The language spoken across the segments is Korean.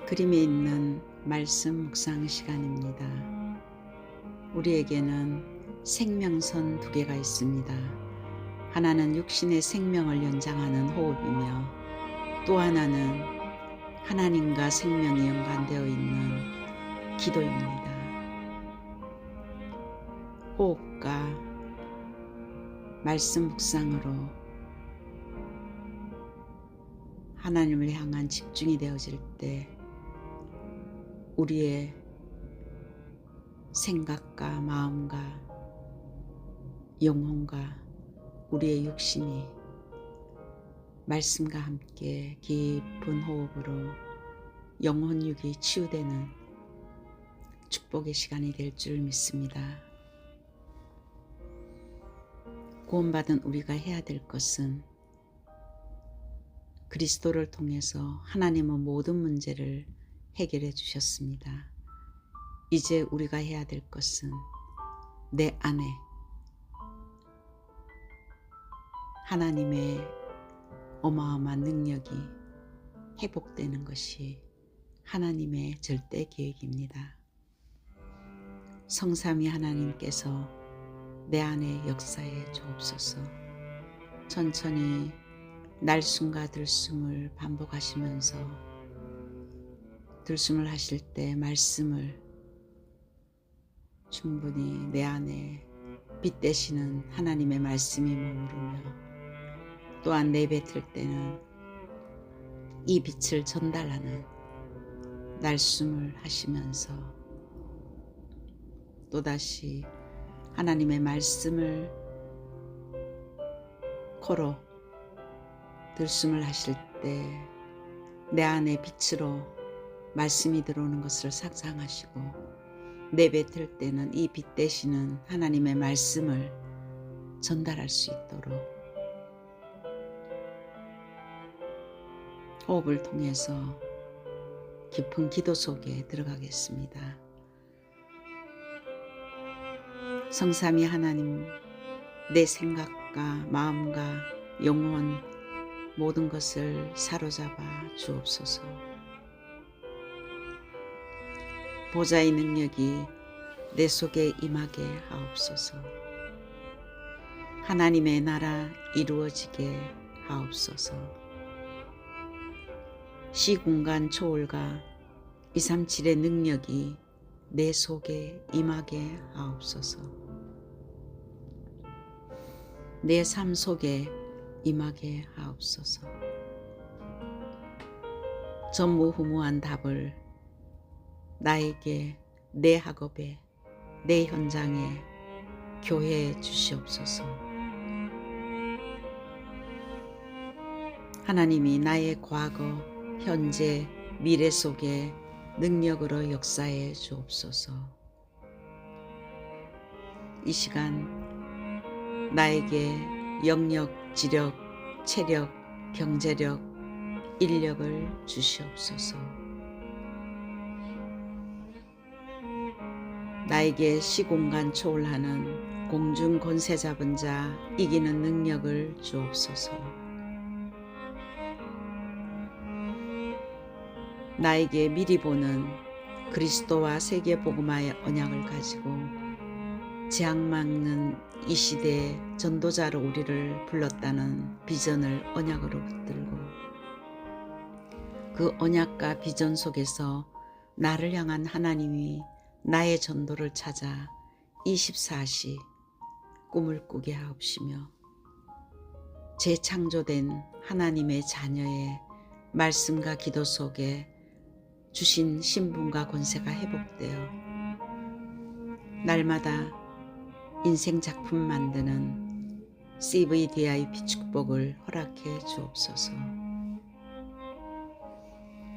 그림에 있는 말씀 묵상 시간입니다. 우리에게는 생명선 두 개가 있습니다. 하나는 육신의 생명을 연장하는 호흡이며 또 하나는 하나님과 생명이 연관되어 있는 기도입니다. 호흡과 말씀 묵상으로 하나님을 향한 집중이 되어질 때 우리의 생각과 마음과 영혼과 우리의 육신이 말씀과 함께 깊은 호흡으로 영혼육이 치유되는 축복의 시간이 될 줄 믿습니다. 구원받은 우리가 해야 될 것은 그리스도를 통해서 하나님은 모든 문제를 해결해 주셨습니다. 이제 우리가 해야 될 것은 내 안에 하나님의 어마어마한 능력이 회복되는 것이 하나님의 절대 계획입니다. 성삼위 하나님께서 내 안에 역사해 주옵소서. 천천히 날숨과 들숨을 반복하시면서 들숨을 하실 때 말씀을 충분히 내 안에 빛되시는 하나님의 말씀이 머무르며 또한 내뱉을 때는 이 빛을 전달하는 날숨을 하시면서 또다시 하나님의 말씀을 코로 들숨을 하실 때 내 안에 빛으로 말씀이 들어오는 것을 상상하시고 내뱉을 때는 이 빛 되시는 하나님의 말씀을 전달할 수 있도록 호흡을 통해서 깊은 기도 속에 들어가겠습니다. 성삼위 하나님, 내 생각과 마음과 영혼 모든 것을 사로잡아 주옵소서. 보좌의 능력이 내 속에 임하게 하옵소서. 하나님의 나라 이루어지게 하옵소서. 시공간 초월과 237의 능력이 내 속에 임하게 하옵소서. 내 삶 속에 임하게 하옵소서. 전무후무한 답을 나에게 내 학업에 내 현장에 교회해 주시옵소서. 하나님이 나의 과거, 현재, 미래 속에 능력으로 역사해 주옵소서. 이 시간 나에게 영력, 지력, 체력, 경제력, 인력을 주시옵소서. 나에게 시공간 초월하는 공중 권세 잡은 자 이기는 능력을 주옵소서. 나에게 미리 보는 그리스도와 세계 복음화의 언약을 가지고 재앙 막는 이 시대의 전도자로 우리를 불렀다는 비전을 언약으로 붙들고 그 언약과 비전 속에서 나를 향한 하나님이 나의 전도를 찾아 24시 꿈을 꾸게 하옵시며 재창조된 하나님의 자녀의 말씀과 기도 속에 주신 신분과 권세가 회복되어 날마다 인생 작품 만드는 CVDIP 축복을 허락해 주옵소서.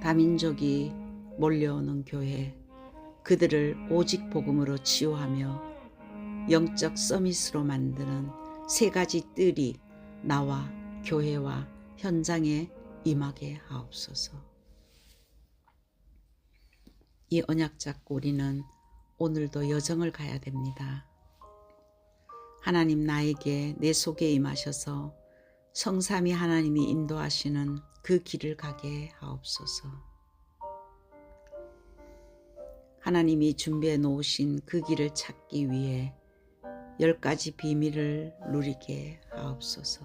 다민족이 몰려오는 교회, 그들을 오직 복음으로 치유하며 영적 서밋으로 만드는 세 가지 뜰이 나와 교회와 현장에 임하게 하옵소서. 이 언약 잡고 우리는 오늘도 여정을 가야 됩니다. 하나님 나에게 내 속에 임하셔서 성삼위 하나님이 인도하시는 그 길을 가게 하옵소서. 하나님이 준비해 놓으신 그 길을 찾기 위해 10가지 비밀을 누리게 하옵소서.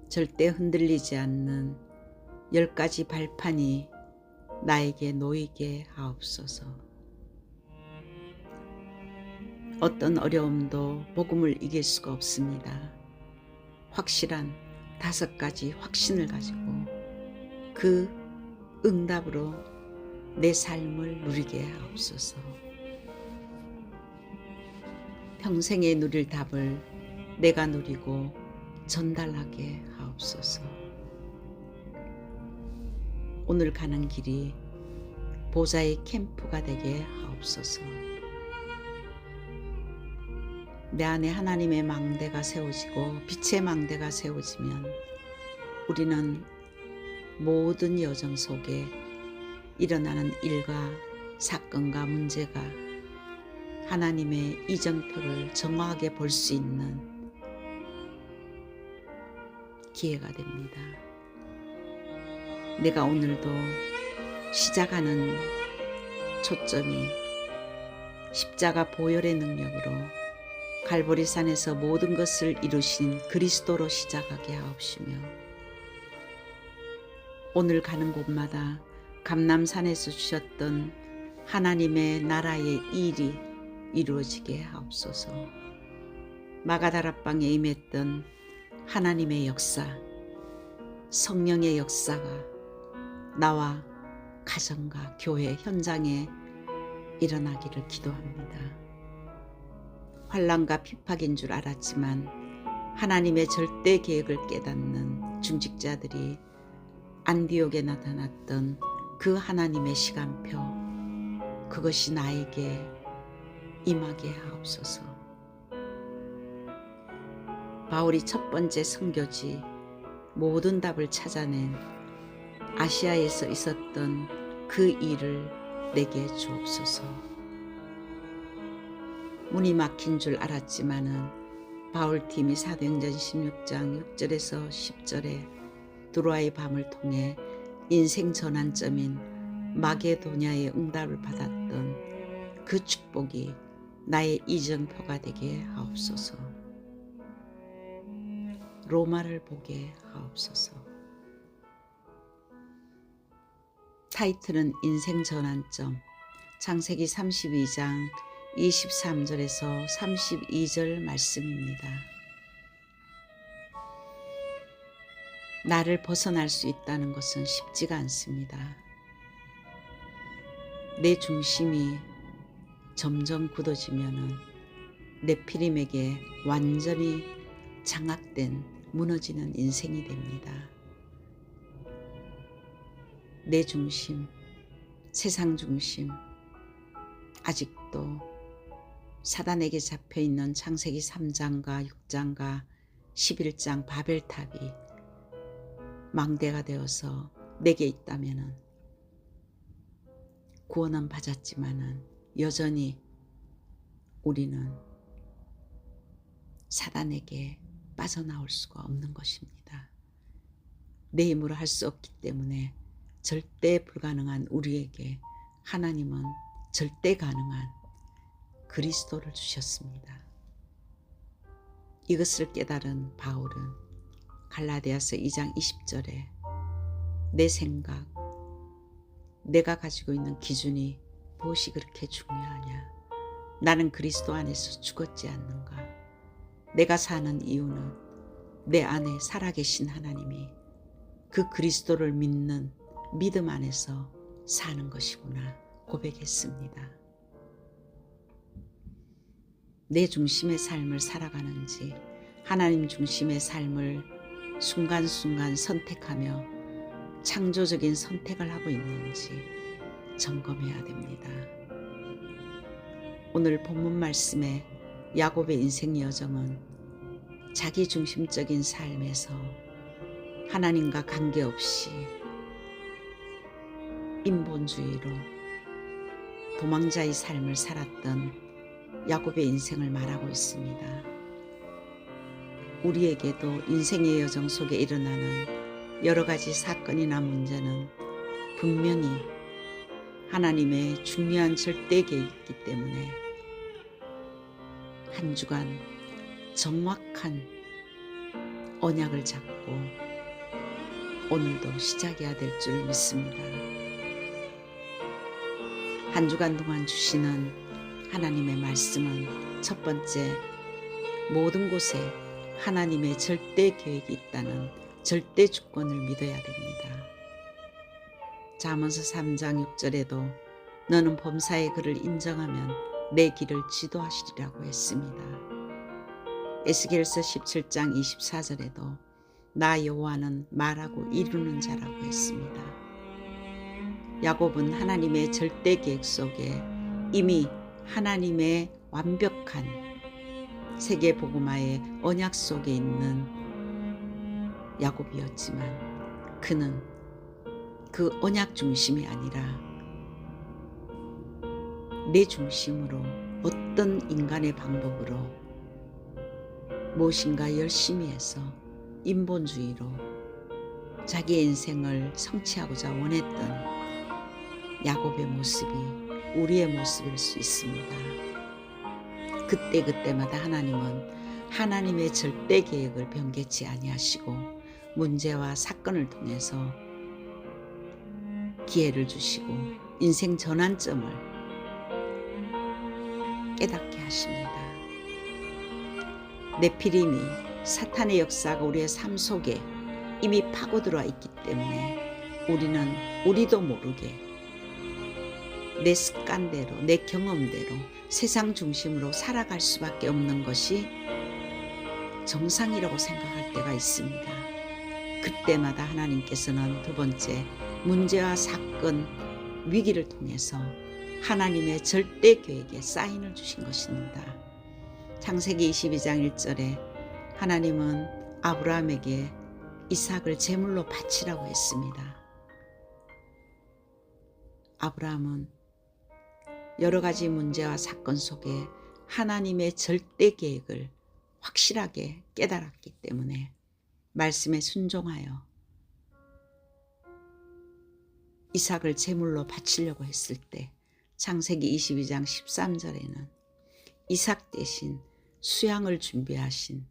절대 흔들리지 않는 10가지 발판이 나에게 놓이게 하옵소서. 어떤 어려움도 복음을 이길 수가 없습니다. 확실한 5가지 확신을 가지고 그 응답으로 내 삶을 누리게 하옵소서. 평생에 누릴 답을 내가 누리고 전달하게 하옵소서. 오늘 가는 길이 보좌의 캠프가 되게 하옵소서. 내 안에 하나님의 망대가 세워지고 빛의 망대가 세워지면 우리는 모든 여정 속에 일어나는 일과 사건과 문제가 하나님의 이정표를 정확하게 볼 수 있는 기회가 됩니다. 내가 오늘도 시작하는 초점이 십자가 보혈의 능력으로 갈보리산에서 모든 것을 이루신 그리스도로 시작하게 하옵시며, 오늘 가는 곳마다 감람산에서 주셨던 하나님의 나라의 일이 이루어지게 하옵소서. 마가다락방에 임했던 하나님의 역사, 성령의 역사가 나와 가정과 교회 현장에 일어나기를 기도합니다. 환난과 핍박인 줄 알았지만 하나님의 절대 계획을 깨닫는 중직자들이 안디옥에 나타났던 그 하나님의 시간표, 그것이 나에게 임하게 하옵소서. 바울이 첫 번째 선교지 모든 답을 찾아낸 아시아에서 있었던 그 일을 내게 주옵소서. 문이 막힌 줄 알았지만은 바울팀이 사도행전 16장 6절에서 10절에 두로아의 밤을 통해 인생 전환점인 마게도냐의 응답을 받았던 그 축복이 나의 이정표가 되게 하옵소서. 로마를 보게 하옵소서. 타이틀은 인생 전환점, 창세기 32장 23절에서 32절 말씀입니다. 나를 벗어날 수 있다는 것은 쉽지가 않습니다. 내 중심이 점점 굳어지면은 네피림에게 완전히 장악된 무너지는 인생이 됩니다. 내 중심, 세상 중심, 아직도 사단에게 잡혀있는 창세기 3장과 6장과 11장 바벨탑이 망대가 되어서 내게 있다면은 구원은 받았지만은 여전히 우리는 사단에게 빠져나올 수가 없는 것입니다. 내 힘으로 할 수 없기 때문에 절대 불가능한 우리에게 하나님은 절대 가능한 그리스도를 주셨습니다. 이것을 깨달은 바울은 갈라디아서 2장 20절에 내 생각, 내가 가지고 있는 기준이 무엇이 그렇게 중요하냐? 나는 그리스도 안에서 죽었지 않는가? 내가 사는 이유는 내 안에 살아계신 하나님이 그 그리스도를 믿는 믿음 안에서 사는 것이구나 고백했습니다. 내 중심의 삶을 살아가는지 하나님 중심의 삶을 순간순간 선택하며 창조적인 선택을 하고 있는지 점검해야 됩니다. 오늘 본문 말씀의 야곱의 인생 여정은 자기 중심적인 삶에서 하나님과 관계없이 인본주의로 도망자의 삶을 살았던 야곱의 인생을 말하고 있습니다. 우리에게도 인생의 여정 속에 일어나는 여러 가지 사건이나 문제는 분명히 하나님의 중요한 절대 계획이기 때문에 한 주간 정확한 언약을 잡고 오늘도 시작해야 될 줄 믿습니다. 한 주간 동안 주시는 하나님의 말씀은 첫 번째, 모든 곳에 하나님의 절대 계획이 있다는 절대 주권을 믿어야 됩니다. 잠언서 3장 6절에도 너는 범사의 그를 인정하면 내 길을 지도하시리라고 했습니다. 에스겔서 17장 24절에도 나 여호와는 말하고 이루는 자라고 했습니다. 야곱은 하나님의 절대 계획 속에 이미 하나님의 완벽한 세계 복음화의 언약 속에 있는 야곱이었지만 그는 그 언약 중심이 아니라 내 중심으로 어떤 인간의 방법으로 무엇인가 열심히 해서 인본주의로 자기의 인생을 성취하고자 원했던 야곱의 모습이 우리의 모습일 수 있습니다. 그때마다 하나님은 하나님의 절대 계획을 변개치 아니하시고 문제와 사건을 통해서 기회를 주시고 인생 전환점을 깨닫게 하십니다. 네피림이 사탄의 역사가 우리의 삶 속에 이미 파고들어 있기 때문에 우리도 모르게 내 습관대로 내 경험대로 세상 중심으로 살아갈 수밖에 없는 것이 정상이라고 생각할 때가 있습니다. 그때마다 하나님께서는 두 번째, 문제와 사건, 위기를 통해서 하나님의 절대 계획에 사인을 주신 것입니다. 창세기 22장 1절에 하나님은 아브라함에게 이삭을 제물로 바치라고 했습니다. 아브라함은 여러 가지 문제와 사건 속에 하나님의 절대 계획을 확실하게 깨달았기 때문에 말씀에 순종하여 이삭을 제물로 바치려고 했을 때 창세기 22장 13절에는 이삭 대신 수양을 준비하신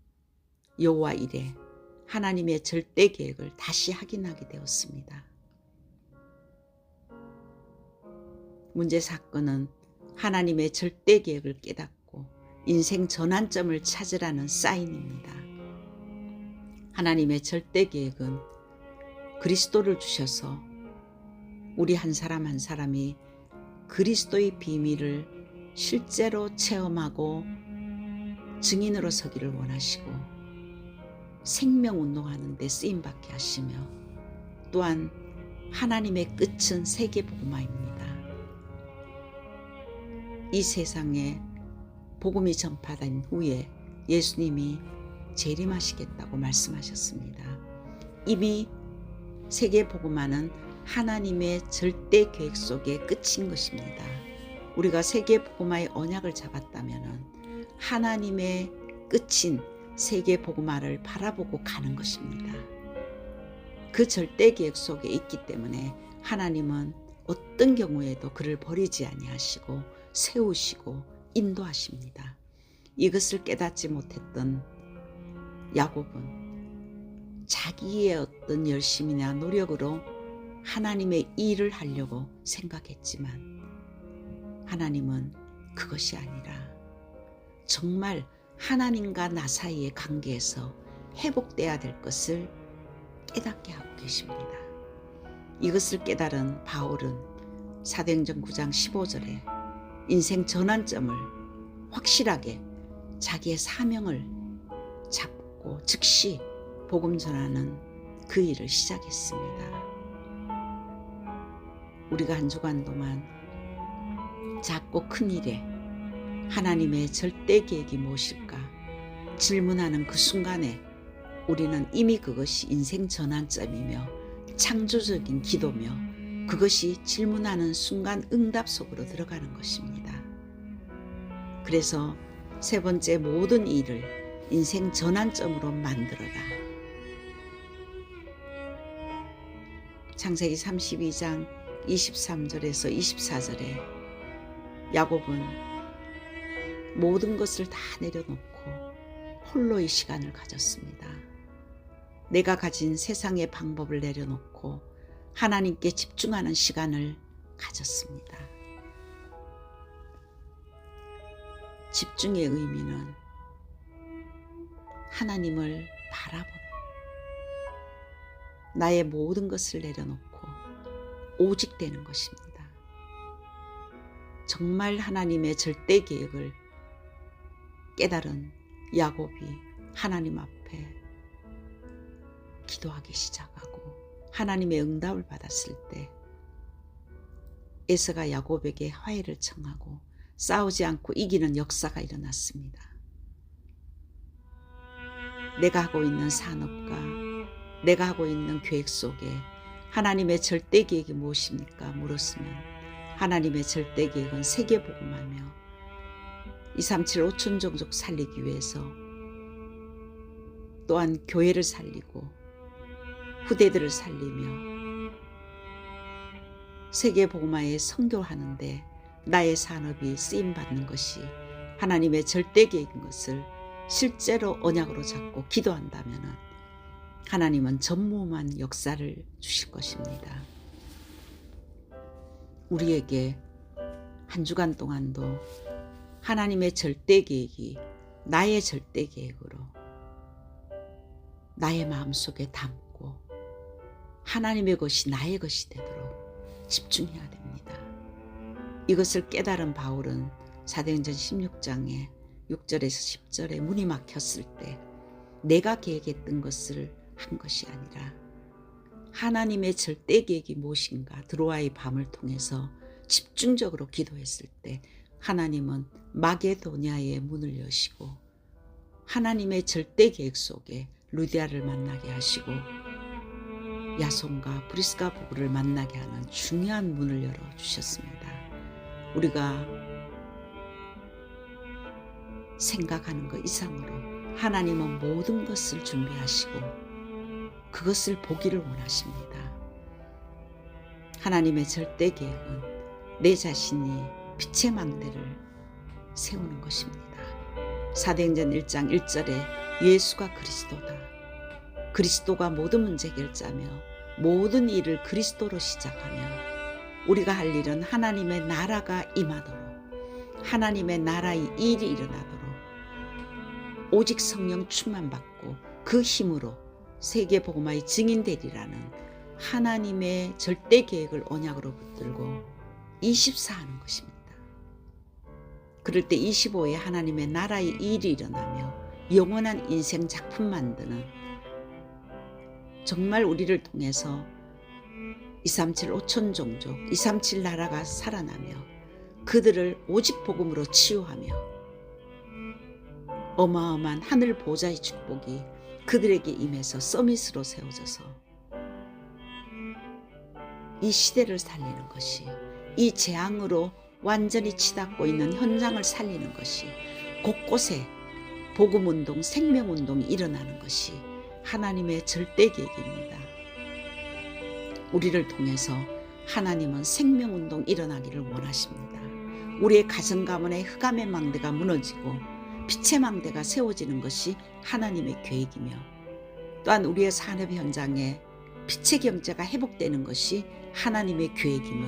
여호와 이레 하나님의 절대 계획을 다시 확인하게 되었습니다. 문제 사건은 하나님의 절대 계획을 깨닫고 인생 전환점을 찾으라는 사인입니다. 하나님의 절대 계획은 그리스도를 주셔서 우리 한 사람 한 사람이 그리스도의 비밀을 실제로 체험하고 증인으로 서기를 원하시고 생명운동하는 데 쓰임받게 하시며 또한 하나님의 끝은 세계복음화입니다. 이 세상에 복음이 전파된 후에 예수님이 재림하시겠다고 말씀하셨습니다. 이미 세계복음화는 하나님의 절대 계획 속의 끝인 것입니다. 우리가 세계복음화의 언약을 잡았다면 하나님의 끝인 세계복음화를 바라보고 가는 것입니다. 그 절대 계획 속에 있기 때문에 하나님은 어떤 경우에도 그를 버리지 아니하시고 세우시고 인도하십니다. 이것을 깨닫지 못했던 야곱은 자기의 어떤 열심이나 노력으로 하나님의 일을 하려고 생각했지만 하나님은 그것이 아니라 정말 하나님과 나 사이의 관계에서 회복돼야 될 것을 깨닫게 하고 계십니다. 이것을 깨달은 바울은 사도행전 9장 15절에 인생 전환점을 확실하게 자기의 사명을 잡고 즉시 복음 전하는 그 일을 시작했습니다. 우리가 한 주간 동안 작고 큰 일에 하나님의 절대 계획이 무엇일까 질문하는 그 순간에 우리는 이미 그것이 인생 전환점이며 창조적인 기도며 그것이 질문하는 순간 응답 속으로 들어가는 것입니다. 그래서 세 번째, 모든 일을 인생 전환점으로 만들어라. 창세기 32장 23절에서 24절에 야곱은 모든 것을 다 내려놓고 홀로의 시간을 가졌습니다. 내가 가진 세상의 방법을 내려놓고 하나님께 집중하는 시간을 가졌습니다. 집중의 의미는 하나님을 바라보는, 나의 모든 것을 내려놓고 오직 되는 것입니다. 정말 하나님의 절대 계획을 깨달은 야곱이 하나님 앞에 기도하기 시작하고 하나님의 응답을 받았을 때 에서가 야곱에게 화해를 청하고 싸우지 않고 이기는 역사가 일어났습니다. 내가 하고 있는 산업과 내가 하고 있는 계획 속에 하나님의 절대 계획이 무엇입니까? 물었으면 하나님의 절대 계획은 세계복음하며 237 5천 종족 살리기 위해서 또한 교회를 살리고 후대들을 살리며 세계복음화에 선교하는데 나의 산업이 쓰임받는 것이 하나님의 절대 계획인 것을 실제로 언약으로 잡고 기도한다면 하나님은 전무후무한 역사를 주실 것입니다. 우리에게 한 주간 동안도 하나님의 절대 계획이 나의 절대 계획으로 나의 마음속에 담고 하나님의 것이 나의 것이 되도록 집중해야 됩니다. 이것을 깨달은 바울은 사도행전 16장에 6절에서 10절에 문이 막혔을 때 내가 계획했던 것을 한 것이 아니라 하나님의 절대 계획이 무엇인가 드로아의 밤을 통해서 집중적으로 기도했을 때 하나님은 마게도냐의 문을 여시고 하나님의 절대 계획 속에 루디아를 만나게 하시고 야손과 브리스가 부부를 만나게 하는 중요한 문을 열어주셨습니다. 우리가 생각하는 것 이상으로 하나님은 모든 것을 준비하시고 그것을 보기를 원하십니다. 하나님의 절대 계획은 내 자신이 빛의 망대를 세우는 것입니다. 사도행전 1장 1절에 예수가 그리스도다. 그리스도가 모든 문제 해결자며 모든 일을 그리스도로 시작하며 우리가 할 일은 하나님의 나라가 임하도록 하나님의 나라의 일이 일어나도록 오직 성령 충만받고 그 힘으로 세계복음화의 증인되리라는 하나님의 절대 계획을 언약으로 붙들고 24하는 것입니다. 그럴 때 25에 하나님의 나라의 일이 일어나며 영원한 인생 작품 만드는 정말 우리를 통해서 237 5천 종족 237 나라가 살아나며 그들을 오직 복음으로 치유하며 어마어마한 하늘 보좌의 축복이 그들에게 임해서 서밋으로 세워져서 이 시대를 살리는 것이 이 재앙으로 완전히 치닫고 있는 현장을 살리는 것이 곳곳에 복음운동 생명운동이 일어나는 것이 하나님의 절대 계획입니다. 우리를 통해서 하나님은 생명운동 일어나기를 원하십니다. 우리의 가정 가문의 흑암의 망대가 무너지고 빛의 망대가 세워지는 것이 하나님의 계획이며 또한 우리의 산업 현장에 빛의 경제가 회복되는 것이 하나님의 계획이며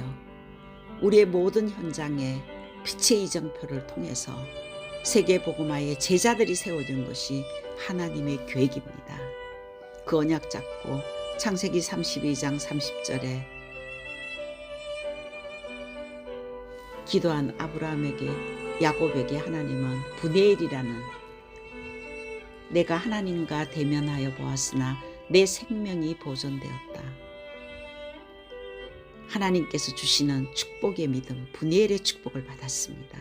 우리의 모든 현장에 빛의 이정표를 통해서 세계복음화의 제자들이 세워지는 것이 하나님의 계획입니다. 그 언약 잡고 창세기 32장 30절에 기도한 아브라함에게 야곱에게 하나님은 브네엘이라는 내가 하나님과 대면하여 보았으나 내 생명이 보존되었다. 하나님께서 주시는 축복의 믿음 브네엘의 축복을 받았습니다.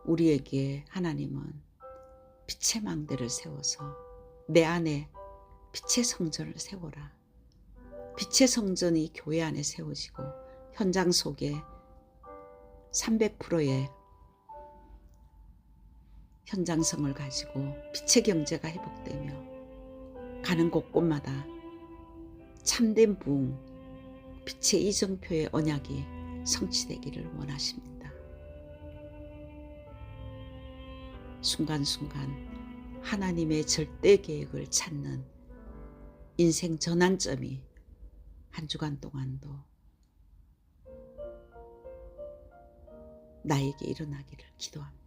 우리에게 하나님은 빛의 망대를 세워서 내 안에 빛의 성전을 세워라. 빛의 성전이 교회 안에 세워지고 현장 속에 300%의 현장성을 가지고 빛의 경제가 회복되며 가는 곳곳마다 참된 부흥, 빛의 이정표의 언약이 성취되기를 원하십니다. 순간순간 하나님의 절대 계획을 찾는 인생 전환점이 한 주간 동안도 나에게 일어나기를 기도합니다.